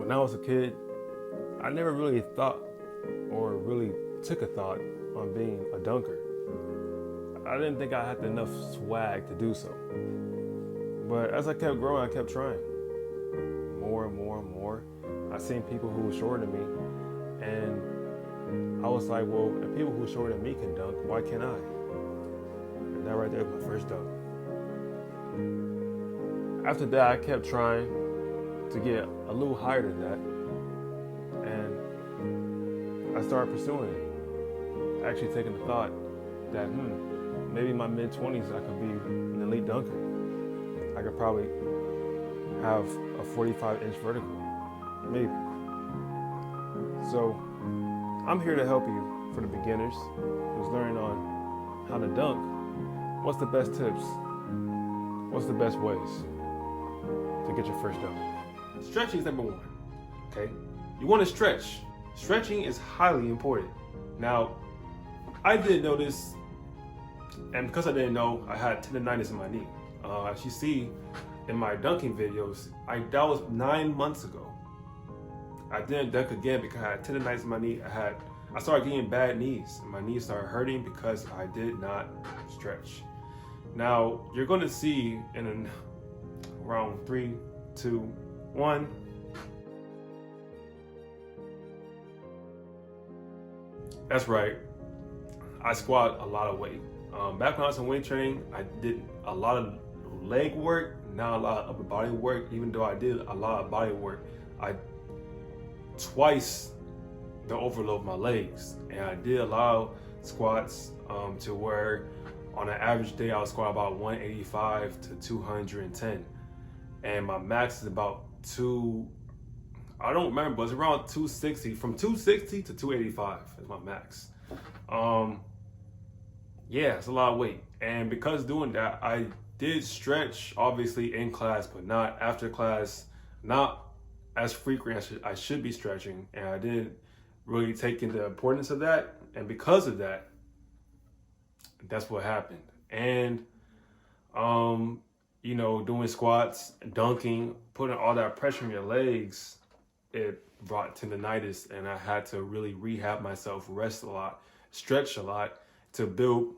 When I was a kid, I never really thought or really took a thought on being a dunker. I didn't think I had enough swag to do so. But as I kept growing, I kept trying. More and more and more. I seen people who were shorter than me, and I was like, well, if people who are shorter than me can dunk, why can't I? And that right there was my first dunk. After that, I kept trying to get a little higher than that, and I started pursuing it. Actually taking the thought that, maybe in my mid-20s I could be an elite dunker. I could probably have a 45-inch vertical, maybe. So I'm here to help you for the beginners who's learning on how to dunk. What's the best tips? What's the best ways to get your first dunk? Stretching is number one, okay? You want to stretch. Stretching is highly important. Now, I didn't know this, and because I didn't know, I had tendonitis in my knee. As you see in my dunking videos, that was 9 months ago. I didn't dunk again because I had tendonitis in my knee. I started getting bad knees, and my knees started hurting because I did not stretch. Now, you're going to see in around 3, 2, 1. That's right. I squat a lot of weight. Back when I was in weight training, I did a lot of leg work, not a lot of upper body work. Even though I did a lot of body work, I twice the overload my legs, and I did a lot of squats to where on an average day I would squat about 185 to 210, and my max is about I don't remember, but it's around 260. From 260 to 285 is my max. Yeah, it's a lot of weight. And because doing that, I did stretch, obviously in class, but not after class, not as frequent as I should be stretching. And I didn't really take in the importance of that. And because of that, that's what happened. And, doing squats, dunking, putting all that pressure on your legs, it brought tendonitis, and I had to really rehab myself, rest a lot, stretch a lot to build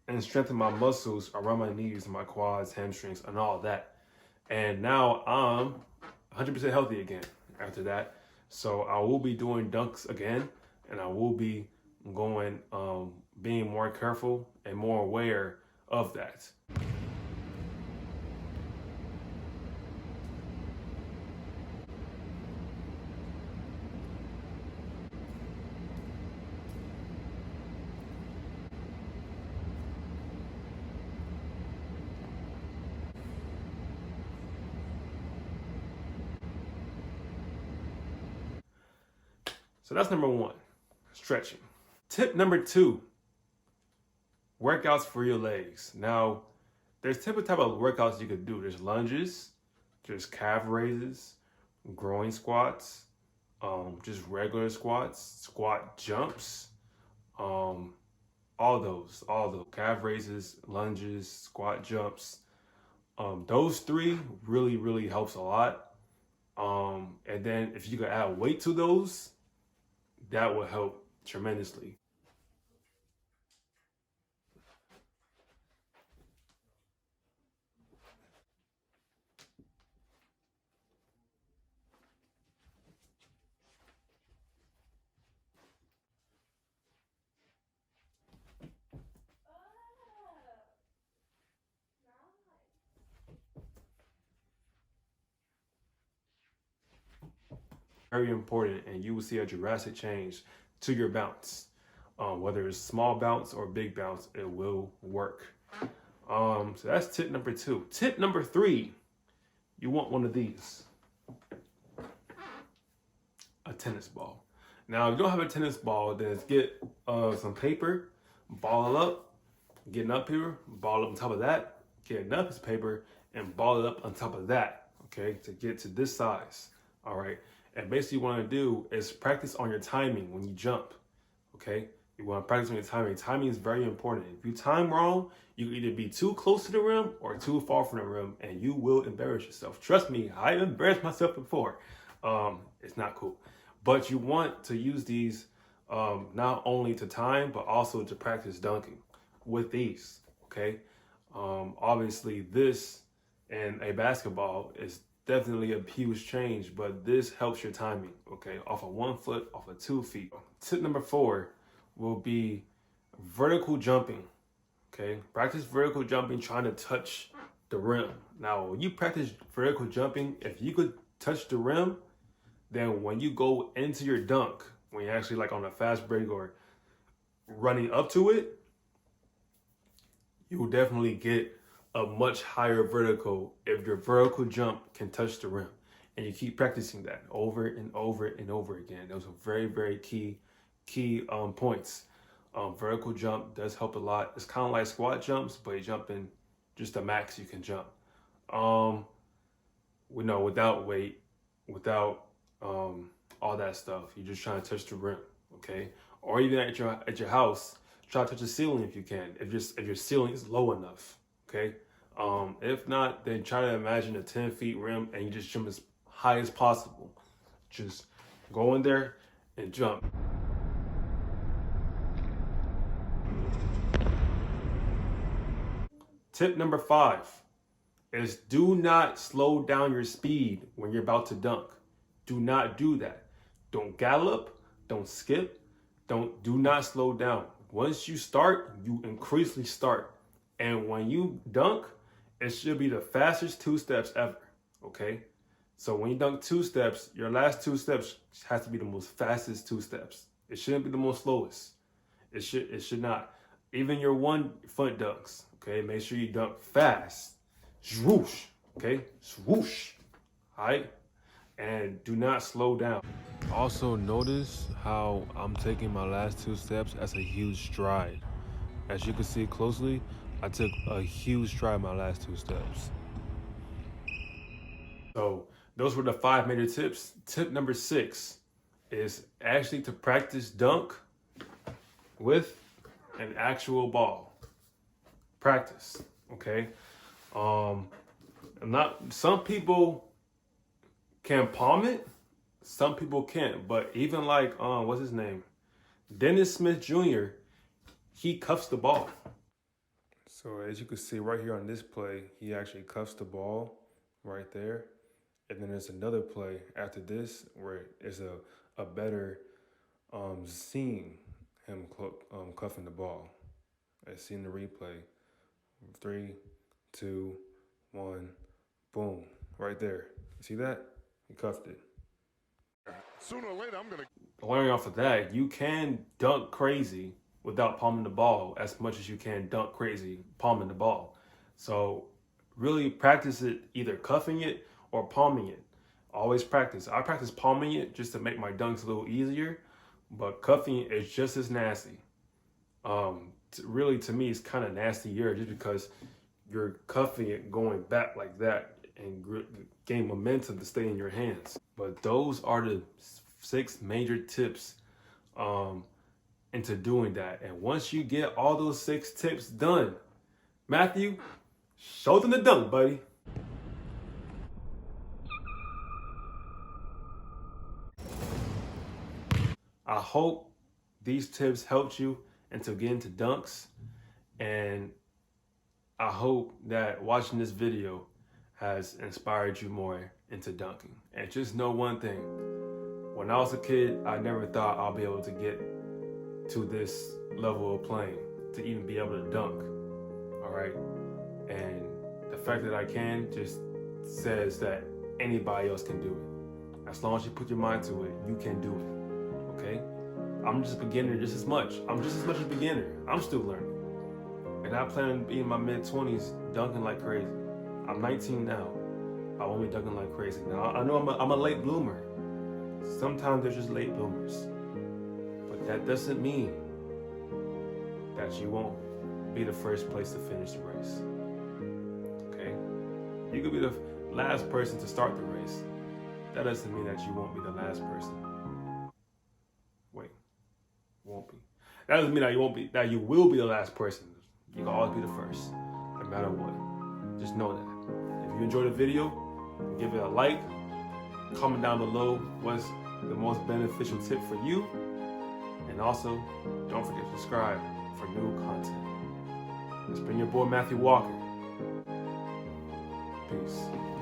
and strengthen my muscles around my knees, my quads, hamstrings, and all that. And now I'm 100% healthy again after that. So I will be doing dunks again, and I will be going, being more careful and more aware of that. So that's number one, stretching. Tip number two, workouts for your legs. Now, there's different type of workouts you could do. There's lunges, there's calf raises, groin squats, just regular squats, squat jumps, all those calf raises, lunges, squat jumps. Those three really, really helps a lot. And then if you could add weight to those, that will help tremendously. Very important, and you will see a drastic change to your bounce. Whether it's small bounce or big bounce, it will work. So that's tip number two. Tip number three, you want one of these, a tennis ball. Now, if you don't have a tennis ball, then get some paper, ball it up, get another paper, ball it up on top of that, get another piece of paper, and ball it up on top of that, okay, to get to this size, all right? And basically what you want to do is practice on your timing when you jump, okay? You want to practice on your timing. Timing is very important. If you time wrong, you can either be too close to the rim or too far from the rim, and you will embarrass yourself. Trust me, I embarrassed myself before. It's not cool. But you want to use these not only to time, but also to practice dunking with these, okay? Obviously, this and a basketball is definitely a huge change, but this helps your timing, okay? Off of 1 foot, off of 2 feet. Tip number 4 will be vertical jumping, okay? Practice vertical jumping, trying to touch the rim. Now, when you practice vertical jumping, if you could touch the rim, then when you go into your dunk, when you're actually like on a fast break or running up to it, you will definitely get a much higher vertical if your vertical jump can touch the rim. And you keep practicing that over and over and over again. Those are very, very key points. Vertical jump does help a lot. It's kind of like squat jumps, but you jump in just the max you can jump. Without weight, without all that stuff. You're just trying to touch the rim, okay? Or even at your house, try to touch the ceiling if you can. If your ceiling is low enough, okay? If not, then try to imagine a 10 feet rim and you just jump as high as possible. Just go in there and jump. Tip number 5 is do not slow down your speed when you're about to dunk. Do not do that. Don't gallop, don't skip, do not slow down. Once you start, you increasingly start. And when you dunk, it should be the fastest 2 steps ever, okay? So when you dunk 2 steps, your last 2 steps has to be the most fastest 2 steps. It shouldn't be the most slowest. It should not. Even your 1 foot dunks, okay? Make sure you dunk fast. Swoosh, okay? Swoosh, all right? And do not slow down. Also notice how I'm taking my last 2 steps as a huge stride. As you can see closely, I took a huge stride my last 2 steps. So those were the 5 major tips. Tip number 6 is actually to practice dunk with an actual ball. Practice, okay? Some people can palm it, some people can't. But even like what's his name? Dennis Smith Jr., he cuffs the ball. So as you can see right here on this play, he actually cuffs the ball right there. And then there's another play after this where it's a better seeing him cuffing the ball. As seen the replay. 3, 2, 1, boom, right there. You see that? He cuffed it. Sooner or later, I'm gonna learn off of that. You can dunk crazy without palming the ball as much as you can dunk crazy palming the ball. So really practice it, either cuffing it or palming it. Always practice. I practice palming it just to make my dunks a little easier, but cuffing it is just as nasty. Really, to me, it's kind of nastier just because you're cuffing it going back like that and gain momentum to stay in your hands. But those are the 6 major tips into doing that. And once you get all those 6 tips done, Matthew, show them the dunk, buddy. I hope these tips helped you into getting to dunks, and I hope that watching this video has inspired you more into dunking. And just know one thing, when I was a kid, I never thought I'll be able to get to this level of playing, to even be able to dunk, all right? And the fact that I can just says that anybody else can do it. As long as you put your mind to it, you can do it, okay? I'm just a beginner just as much. I'm just as much a beginner. I'm still learning. And I plan on being in my mid-20s dunking like crazy. I'm 19 now. I won't be dunking like crazy. Now, I know I'm a late bloomer. Sometimes they're just late bloomers. But that doesn't mean that you won't be the first place to finish the race. Okay? You could be the last person to start the race. That doesn't mean that you won't be the last person. Wait. Won't be. That doesn't mean that you will be the last person. You can always be the first, no matter what. Just know that. If you enjoyed the video, give it a like, Comment down below what's the most beneficial tip for you. And also, don't forget to subscribe for new content. It's been your boy Matthew Walker. Peace.